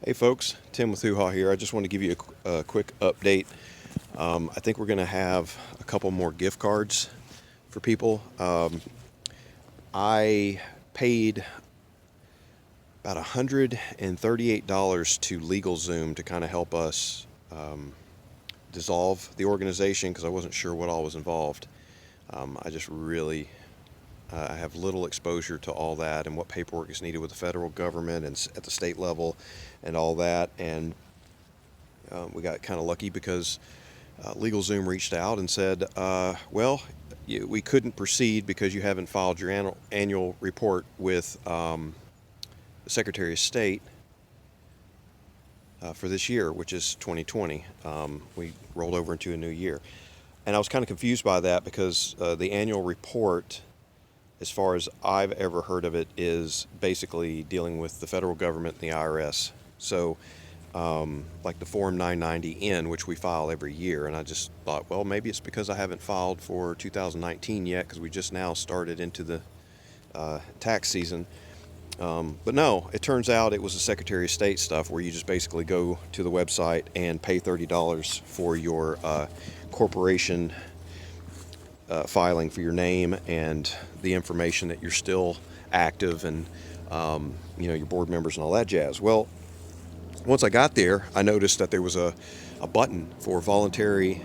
Hey folks, Tim with Hoo-Ha here. I just want to give you a quick update. I think we're going to have a couple more gift cards for people. I paid about $138 to LegalZoom to kind of help us dissolve the organization because I wasn't sure what all was involved. I just really I have little exposure to all that and what paperwork is needed with the federal government and at the state level and all that. And we got kind of lucky because LegalZoom reached out and said, we couldn't proceed because you haven't filed your annual report with the Secretary of State for this year, which is 2020. We rolled over into a new year. And I was kind of confused by that because the annual report, as far as I've ever heard of it, is basically dealing with the federal government and the IRS. So, like the Form 990N, which we file every year, and I just thought, well, maybe it's because I haven't filed for 2019 yet, because we just now started into the tax season. But no, it turns out it was the Secretary of State stuff where you just basically go to the website and pay $30 for your corporation filing for your name and the information that you're still active and your board members and all that jazz. Well, once I got there, I noticed that there was a button for voluntary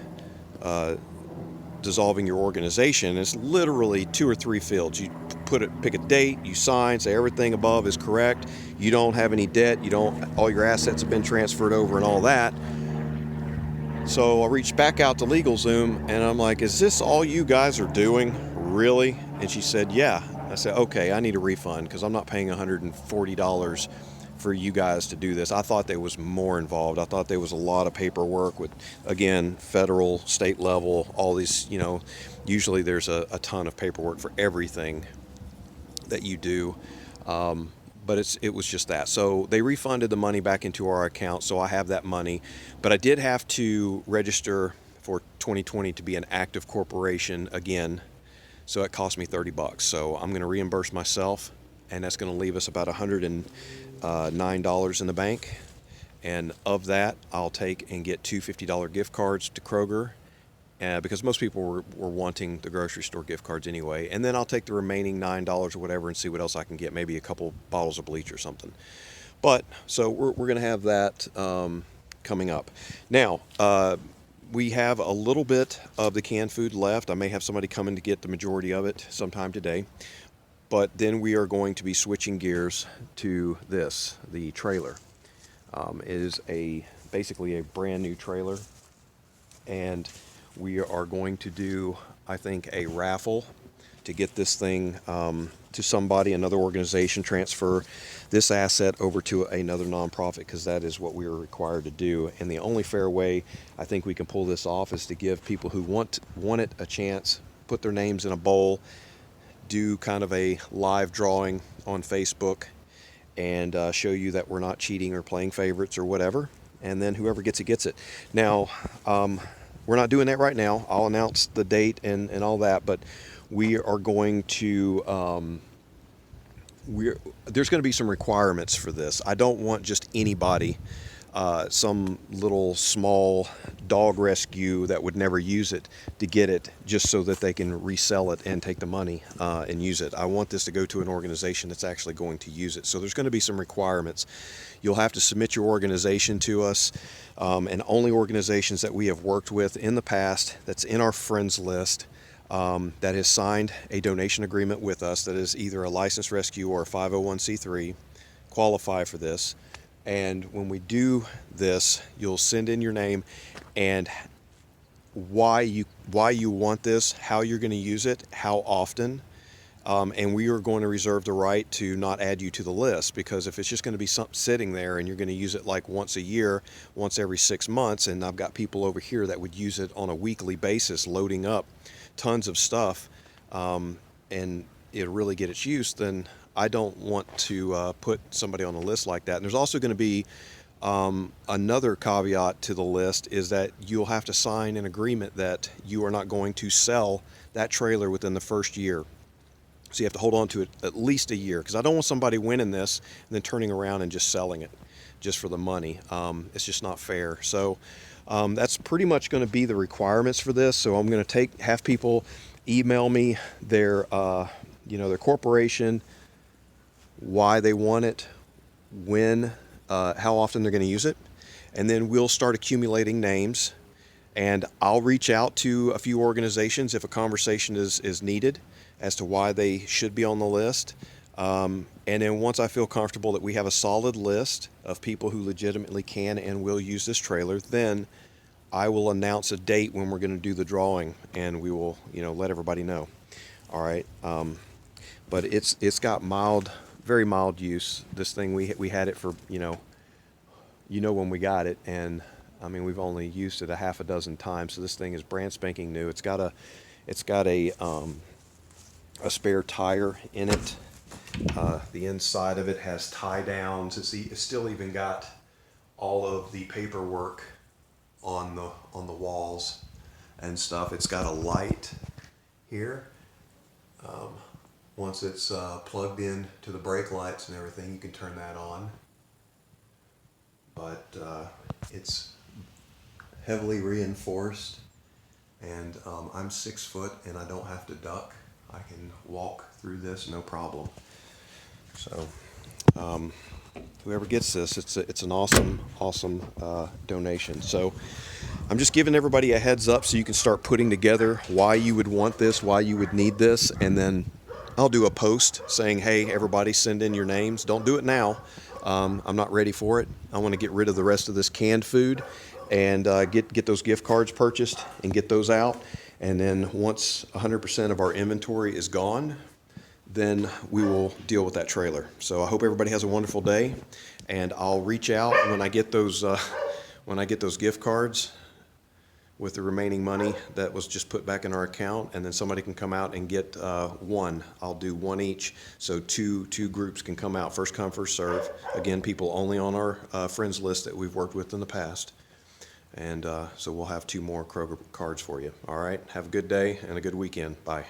dissolving your organization. It's literally 2 or 3 fields. You pick a date, you sign, say everything above is correct, you don't have any debt, all your assets have been transferred over and all that. So I reached back out to LegalZoom and I'm like, is this all you guys are doing? Really? And she said, yeah. I said, okay, I need a refund because I'm not paying $140 for you guys to do this. I thought there was more involved. I thought there was a lot of paperwork with, again, federal, state level, all these, usually there's a ton of paperwork for everything that you do. But it was just that. So they refunded the money back into our account, so I have that money. But I did have to register for 2020 to be an active corporation again, so it cost me $30. So I'm going to reimburse myself, and that's going to leave us about $109 in the bank. And of that, I'll take and get 2 $50 gift cards to Kroger, because most people were wanting the grocery store gift cards anyway. And then I'll take the remaining $9 or whatever and see what else I can get, maybe a couple bottles of bleach or something. But so we're going to have that coming up. Now, we have a little bit of the canned food left. I may have somebody coming to get the majority of it sometime today. But then we are going to be switching gears to this, the trailer. It is basically a brand new trailer. And we are going to do, I think, a raffle to get this thing to somebody, another organization, transfer this asset over to another nonprofit, because that is what we are required to do. And the only fair way I think we can pull this off is to give people who want it a chance, put their names in a bowl, do kind of a live drawing on Facebook, and show you that we're not cheating or playing favorites or whatever. And then whoever gets it, gets it. Now, we're not doing that right now. I'll announce the date and all that, but we are going to, there's going to be some requirements for this. I don't want just anybody, some little small dog rescue that would never use it, to get it just so that they can resell it and take the money and use it. I want this to go to an organization that's actually going to use it. So there's going to be some requirements. You'll have to submit your organization to us, and only organizations that we have worked with in the past, that's in our friends list, that has signed a donation agreement with us, that is either a licensed rescue or a 501c3, qualify for this. And when we do this, you'll send in your name and why you want this, how you're going to use it, how often. And we are going to reserve the right to not add you to the list, because if it's just going to be something sitting there and you're going to use it like once a year, once every 6 months, and I've got people over here that would use it on a weekly basis, loading up tons of stuff, and it'll really get its use, then I don't want to put somebody on a list like that. And there's also going to be another caveat to the list, is that you'll have to sign an agreement that you are not going to sell that trailer within the first year. So you have to hold on to it at least a year, because I don't want somebody winning this and then turning around and just selling it. just for the money. It's just not fair. So that's pretty much going to be the requirements for this. So I'm going to have people email me their their corporation, why they want it, when, how often they're going to use it, and then we'll start accumulating names. And I'll reach out to a few organizations if a conversation is needed as to why they should be on the list. And then once I feel comfortable that we have a solid list of people who legitimately can and will use this trailer, then I will announce a date when we're going to do the drawing, and we will, let everybody know. All right. But it's got very mild use. This thing, we had it for, when we got it, and I mean, we've only used it a half a dozen times, so this thing is brand spanking new. It's got a spare tire in it. The inside of it has tie downs. It's still even got all of the paperwork on the walls and stuff. It's got a light here. Once it's plugged in to the brake lights and everything, you can turn that on. But it's heavily reinforced, and I'm 6 foot and I don't have to duck. I can walk through this no problem. So whoever gets this, it's an awesome donation. So I'm just giving everybody a heads up so you can start putting together why you would want this, why you would need this, and then I'll do a post saying, hey, everybody send in your names. Don't do it now. I'm not ready for it. I want to get rid of the rest of this canned food and get those gift cards purchased and get those out. And then once 100% of our inventory is gone, then we will deal with that trailer. So I hope everybody has a wonderful day, and I'll reach out when I get those gift cards with the remaining money that was just put back in our account, and then somebody can come out and get one. I'll do one each, so two groups can come out. First come, first serve. Again, people only on our friends list that we've worked with in the past. And so we'll have 2 more Kroger cards for you. All right, have a good day and a good weekend. Bye.